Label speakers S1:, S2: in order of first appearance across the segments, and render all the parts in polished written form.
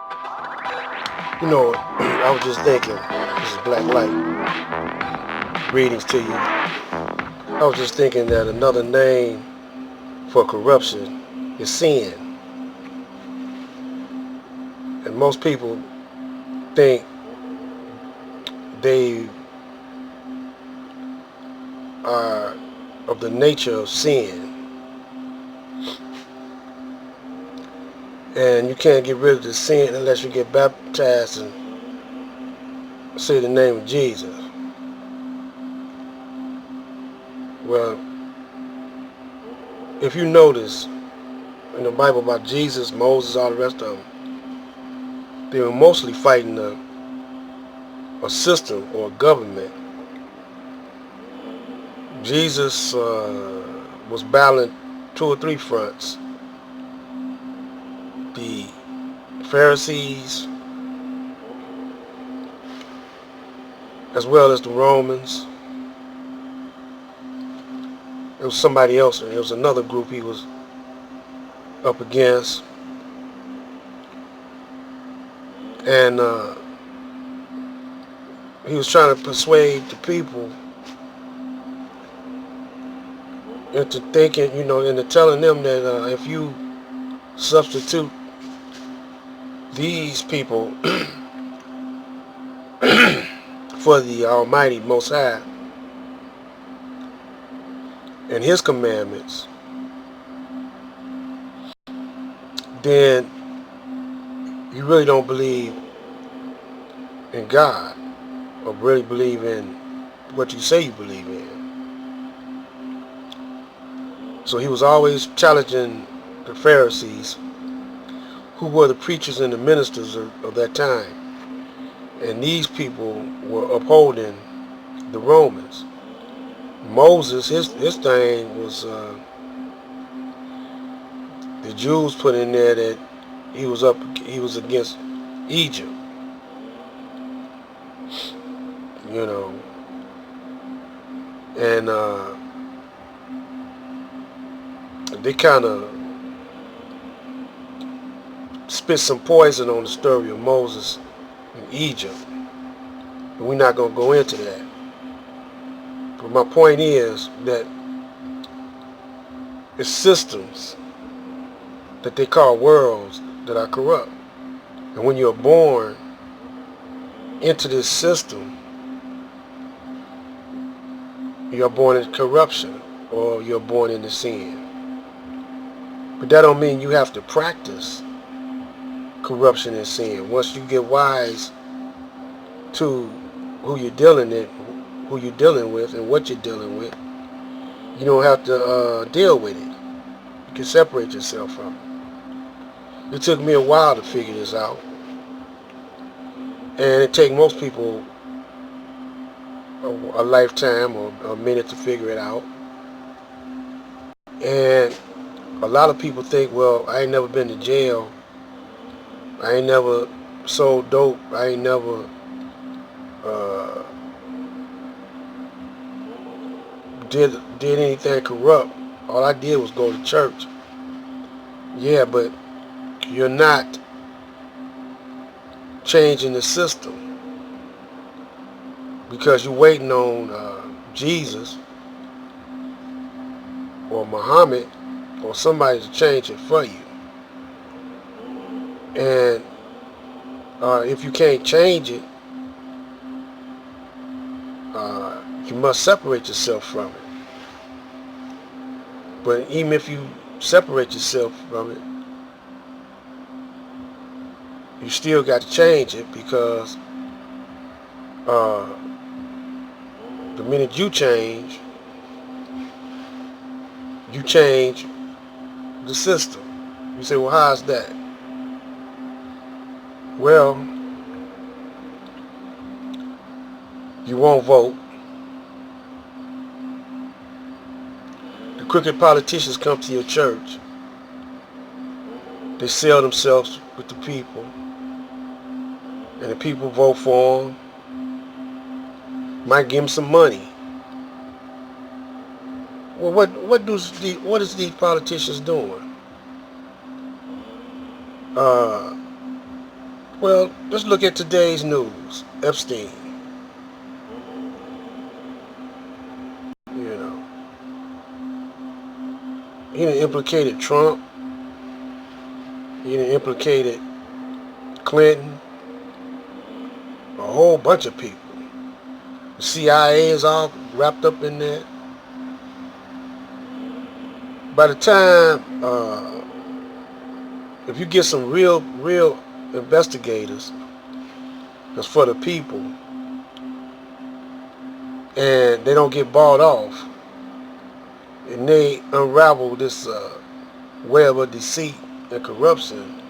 S1: You know, I was just thinking, this is Black Light. Greetings to you. I was just thinking that another name for corruption is sin. And most people think they are of the nature of sin. And you can't get rid of the sin unless you get baptized and say the name of Jesus. Well, if you notice in the Bible about Jesus, Moses, all the rest of them, they were mostly fighting a system or a government. Jesus was battling two or three fronts. The Pharisees, as well as the Romans. It was somebody else, and it was another group he was up against. And he was trying to persuade the people into thinking, into telling them that if you substitute these people for the Almighty Most High and His commandments, then you really don't believe in God or really believe in what you say you believe in. So he was always challenging the Pharisees, who were the preachers and the ministers of that time. And these people were upholding the Romans. Moses, his thing was the Jews put in there that he was against Egypt, and they kind of spit some poison on the story of Moses in Egypt. But we're not going to go into that. But my point is that it's systems that they call worlds that are corrupt. And when you're born into this system, you're born in corruption or you're born into sin. But that don't mean you have to practice corruption and sin. Once you get wise to who you're dealing with and what you're dealing with, you don't have to deal with it. You can separate yourself from it. It took me a while to figure this out, and it takes most people a lifetime or a minute to figure it out. And a lot of people think, well, I ain't never been to jail, I ain't never sold dope, I ain't never did anything corrupt. All I did was go to church. Yeah, but you're not changing the system because you're waiting on Jesus or Muhammad or somebody to change it for you. And if you can't change it, you must separate yourself from it. But even if you separate yourself from it, you still got to change it because the minute you change the system. You say, well, how's that? Well, you won't vote. The crooked politicians come to your church. They sell themselves with the people. And the people vote for them. Might give them some money. Well, what is these politicians doing? Well, let's look at today's news. Epstein, you know, he done implicated Trump. He done implicated Clinton. A whole bunch of people. The CIA is all wrapped up in that. By the time, if you get some real investigators that's for the people, and they don't get bought off, and they unravel this web of deceit and corruption,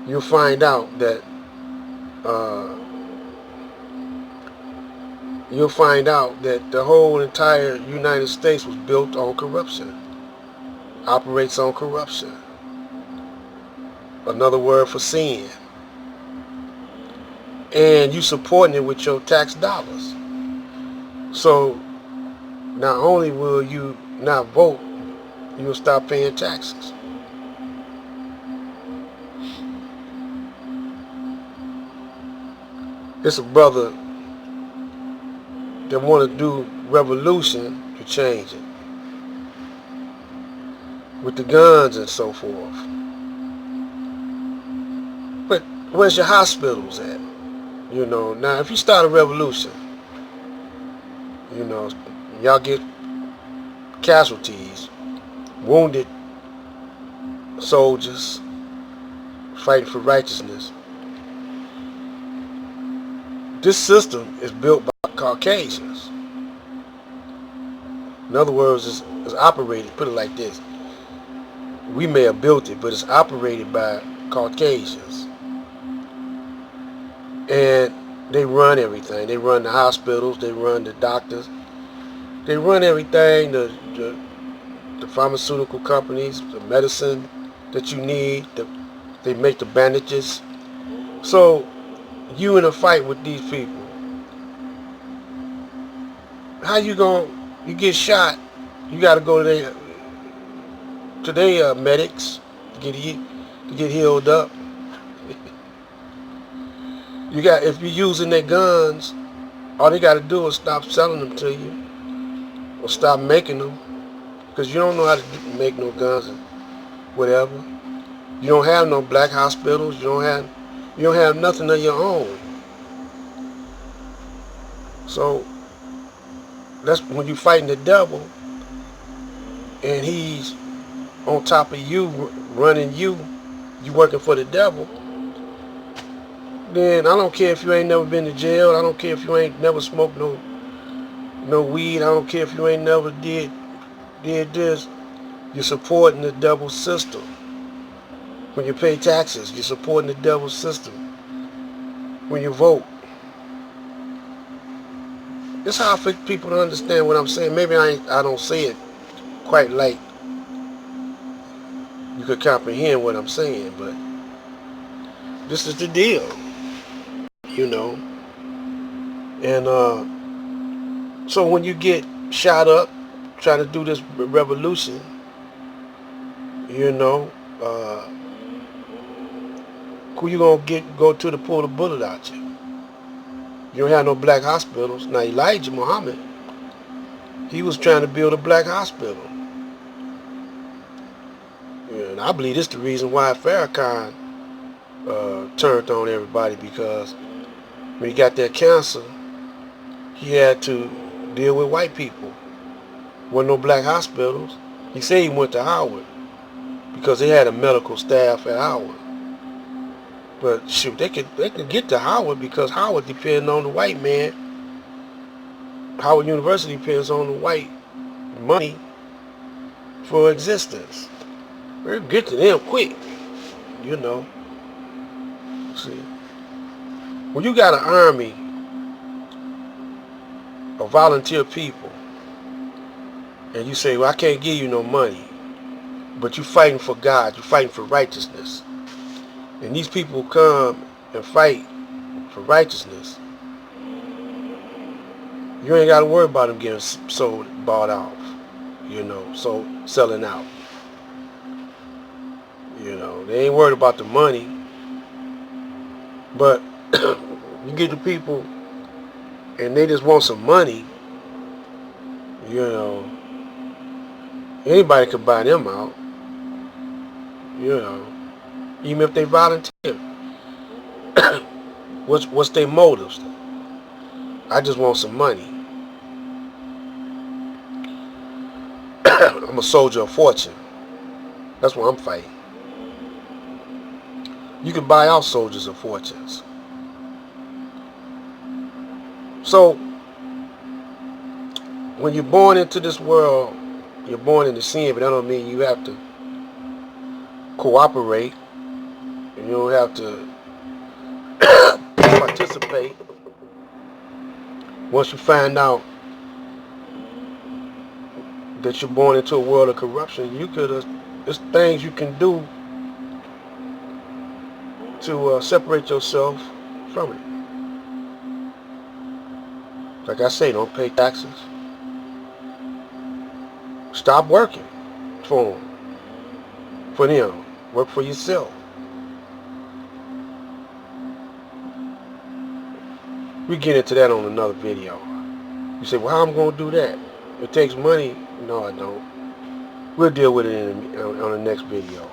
S1: you'll find out that the whole entire United States was built on corruption, operates on corruption. Another word for sin. And you supporting it with your tax dollars. So not only will you not vote, you will stop paying taxes. It's a brother that want to do revolution to change it, with the guns and so forth. But where's your hospitals at? You know, now if you start a revolution, you know, y'all get casualties, wounded soldiers fighting for righteousness. This system is built by Caucasians. In other words, it's operated, put it like this. We may have built it, but it's operated by Caucasians. And they run everything. They run the hospitals, they run the doctors, they run everything, the pharmaceutical companies, the medicine that you need, they make the bandages. So you in a fight with these people, how you get shot, you got to go to their medics to get healed up. If you're using their guns, all they got to do is stop selling them to you, or stop making them, because you don't know how to make no guns and whatever. You don't have no black hospitals. You don't have nothing of your own. So that's when you're fighting the devil, and he's on top of you, running you working for the devil. Then I don't care if you ain't never been to jail. I don't care if you ain't never smoked no weed. I don't care if you ain't never did this. You're supporting the devil system. When you pay taxes, you're supporting the devil system. When you vote. This is how I think people to understand what I'm saying. Maybe I don't say it quite like you could comprehend what I'm saying, but this is the deal, you know. And so when you get shot up trying to do this revolution, you know, who you gonna go to pull the bullet out you? You don't have no black hospitals. Now Elijah Muhammad, he was trying to build a black hospital. And I believe this is the reason why Farrakhan turned on everybody, because when he got that cancer, he had to deal with white people. Wasn't no black hospitals. He said he went to Howard because they had a medical staff at Howard. But shoot, they could get to Howard because Howard depends on the white man. Howard University depends on the white money for existence. We'll get to them quick, you know. See, when you got an army of volunteer people, and you say, well, I can't give you no money, but you're fighting for God, you're fighting for righteousness, and these people come and fight for righteousness, you ain't got to worry about them getting bought off, you know, so selling out. You know, they ain't worried about the money. But you get the people and they just want some money, you know, anybody could buy them out, you know, even if they volunteer. What's their motives? I just want some money. I'm a soldier of fortune. That's what I'm fighting. You can buy out soldiers of fortunes. So when you're born into this world, you're born into sin, but that don't mean you have to cooperate. And you don't have to participate. Once you find out that you're born into a world of corruption, there's things you can do to separate yourself from it. Like I say, don't pay taxes. Stop working for them. Work for yourself. We get into that on another video. You say, well, how am I going to do that? It takes money. No, I don't. We'll deal with it on the next video.